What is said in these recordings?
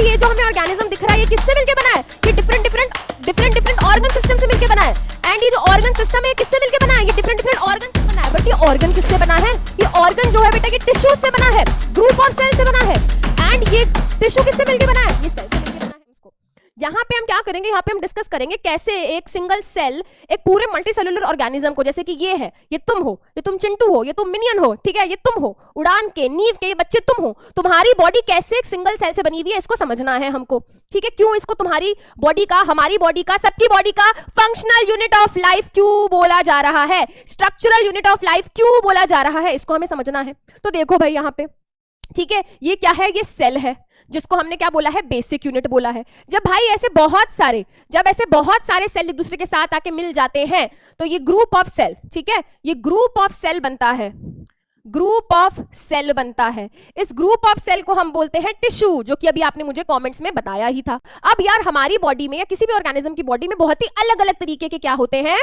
ये जो हमें ऑर्गेनिज्म दिख रहा है ये किससे मिलके बना है? ये डिफरेंट ऑर्गन सिस्टम से मिलके बना है। एंड ये जो ऑर्गन सिस्टम है किससे मिलके बना है? ये डिफरेंट ऑर्गन से बना है। बट ये ऑर्गन किससे बना है? ये ऑर्गन जो है बेटा ये टिश्यू से बना है, ग्रुप ऑफ सेल से बना है। एंड ये टिश्यू किससे मिलके बना है? ये सेल से मिलके बना है। इसको यहाँ पे हम क्या करेंगे, यहाँ पे हम डिस्कस करेंगे कैसे एक सिंगल सेल एक पूरे मल्टीसेलुलर ऑर्गेनिज्म को, जैसे कि ये है, ये तुम हो, ये तुम चिंटू हो, ये तुम मिनियन हो, ठीक है, ये तुम हो, उड़ान के नीव के ये बच्चे तुम हो, तुम्हारी बॉडी कैसे एक सिंगल सेल से बनी हुई है इसको समझना है हमको, ठीक है। क्यों इसको तुम्हारी बॉडी का, हमारी बॉडी का, सबकी बॉडी का फंक्शनल यूनिट ऑफ लाइफ क्यों बोला जा रहा है, स्ट्रक्चरल यूनिट ऑफ लाइफ क्यों बोला जा रहा है, इसको हमें समझना है। तो देखो भाई यहाँ पे, ठीक है, ये क्या है? ये सेल है जिसको हमने क्या बोला है? बेसिक यूनिट बोला है। जब भाई ऐसे बहुत सारे सेल एक दूसरे के साथ आके मिल जाते हैं तो ये ग्रुप ऑफ सेल, ठीक है, ये ग्रुप ऑफ सेल बनता है, ग्रुप ऑफ सेल बनता है। इस ग्रुप ऑफ सेल को हम बोलते हैं टिश्यू, जो कि अभी आपने मुझे कमेंट्स में बताया ही था। अब यार हमारी बॉडी में या किसी भी ऑर्गेनिज्म की बॉडी में बहुत ही अलग अलग तरीके के क्या होते हैं?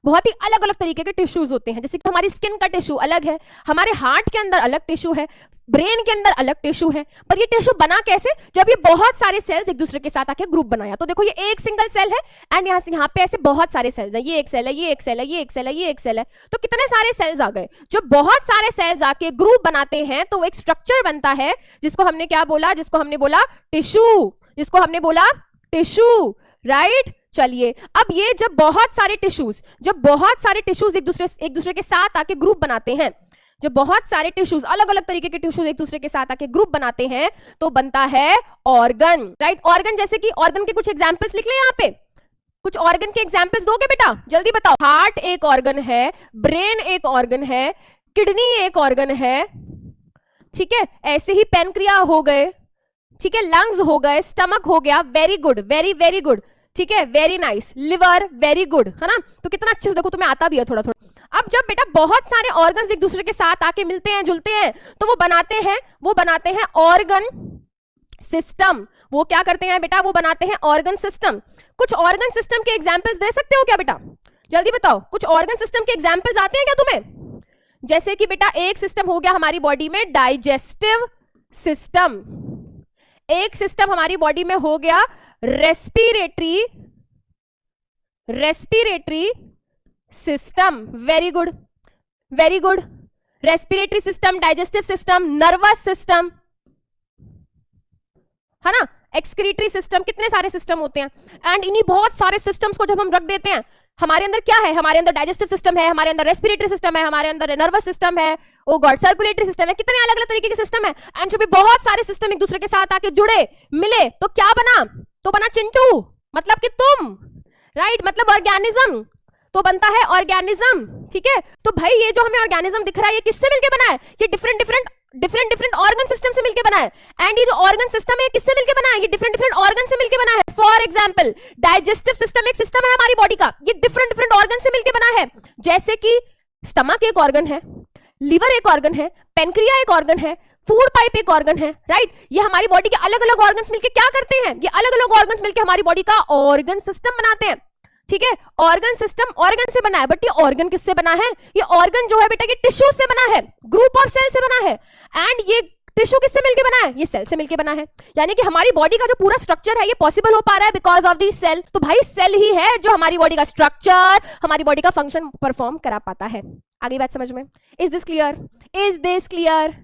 बहुत ही अलग अलग तरीके के टिश्यूज होते हैं। जैसे कि हमारी स्किन का टिश्यू अलग है, हमारे हार्ट के अंदर अलग टिश्यू है, ब्रेन के अंदर अलग टिश्यू है। पर ये टिश्यू बना कैसे? जब ये बहुत सारे सेल्स एक दूसरे के साथ आके ग्रुप बनाया। तो देखो ये एक सिंगल सेल है एंड यहाँ पे ऐसे बहुत सारे सेल्स हैं, ये एक सेल है, ये एक सेल है, ये एक सेल है, ये एक सेल है। तो कितने सारे सेल्स आ गए? जो बहुत सारे सेल्स आके ग्रुप बनाते हैं तो एक स्ट्रक्चर बनता है जिसको हमने क्या बोला? जिसको हमने बोला टिश्यू, जिसको हमने बोला टिश्यू, राइट। चलिए अब ये जब बहुत सारे टिश्यूज एक दूसरे के साथ आके ग्रुप बनाते हैं, जब बहुत सारे टिश्यूज अलग अलग तरीके के टिश्यूज एक दूसरे के साथ आके ग्रुप बनाते हैं तो बनता है ऑर्गन, राइट। ऑर्गन जैसे कि ऑर्गन के कुछ एग्जांपल्स लिख ले यहाँ पे, कुछ ऑर्गन के एग्जांपल्स दोगे बेटा? जल्दी बताओ। हार्ट एक ऑर्गन है, ब्रेन एक ऑर्गन है, किडनी एक ऑर्गन है, ठीक है, ऐसे ही पेनक्रिया हो गए, ठीक है, लंग्स हो गए, स्टमक हो गया, वेरी गुड, वेरी गुड, ठीक है, very nice, liver, very good, है ना। तो कितना अच्छे से देखो, तुम्हें आता भी है थोड़ा थोड़ा। अब जब बेटा बहुत सारे ऑर्गन्स एक दूसरे के साथ आके मिलते हैं, जुलते हैं, तो वो बनाते हैं ऑर्गन सिस्टम। वो क्या करते हैं बेटा? वो बनाते हैं ऑर्गन सिस्टम। कुछ ऑर्गन सिस्टम के एग्जांपल्स दे सकते हो क्या बेटा? जल्दी बताओ, कुछ ऑर्गन सिस्टम के एग्जांपल्स आते हैं क्या तुम्हें? जैसे कि बेटा एक सिस्टम हो गया हमारी बॉडी में डाइजेस्टिव सिस्टम, एक सिस्टम हमारी बॉडी में हो गया respiratory system, very good, respiratory system, digestive system, nervous system, है ना, एक्सक्रीटरी सिस्टम, कितने सारे सिस्टम होते हैं। एंड इन्हीं बहुत सारे सिस्टम्स को जब हम रख देते हैं, हमारे अंदर क्या है? हमारे अंदर डाइजेस्टिव सिस्टम है, हमारे अंदर रेस्पिरेटरी सिस्टम है, हमारे अंदर नर्वस सिस्टम है, ओ गॉड, सर्कुलेटरी सिस्टम है, कितने अलग अलग तरीके के सिस्टम है। एंड जब बहुत सारे सिस्टम एक दूसरे के साथ आके जुड़े, मिले, तो क्या बना? तो बना चिंटू, मतलब कि तुम, राइट, मतलब ऑर्गेनिज्म, तो बनता है ऑर्गेनिज्म, ठीक है। तो भाई ये जो हमें ऑर्गेनिज्म दिख रहा है ये किससे मिलके बना है? ये डिफरेंट ऑर्गन सिस्टम से मिलके बना है। एंड ये जो ऑर्गन सिस्टम है किससे मिलके बना है? ये डिफरेंट ऑर्गन से मिलके बना है। फॉर एग्जांपल डाइजेस्टिव सिस्टम एक सिस्टम है हमारी बॉडी का, ये डिफरेंट ऑर्गन से मिलके बना है। जैसे कि स्टमक एक ऑर्गन है, लिवर एक ऑर्गन है, पेनक्रिया एक ऑर्गन है, फूड पाइप एक ऑर्गन है, राइट। ये हमारी बॉडी के अलग अलग ऑर्गन्स मिलके क्या करते हैं? ये अलग अलग ऑर्गन्स मिलके हमारी बॉडी का ऑर्गन सिस्टम बनाते हैं, ठीक है। ऑर्गन सिस्टम ऑर्गन से बना है, बट ये ऑर्गन किससे बना है? ये ऑर्गन जो है बेटा ये टिश्यू से बना है, ग्रुप ऑफ सेल से बना है। एंड ये टिश्यू किससे मिलके बना है? ये सेल से मिलके बना है। यानी कि हमारी बॉडी का जो पूरा स्ट्रक्चर है ये पॉसिबल हो पा रहा है बिकॉज ऑफ दी सेल। तो भाई सेल ही है जो हमारी बॉडी का स्ट्रक्चर, हमारी बॉडी का फंक्शन परफॉर्म करा पाता है। आगे बात समझ में? Is this clear?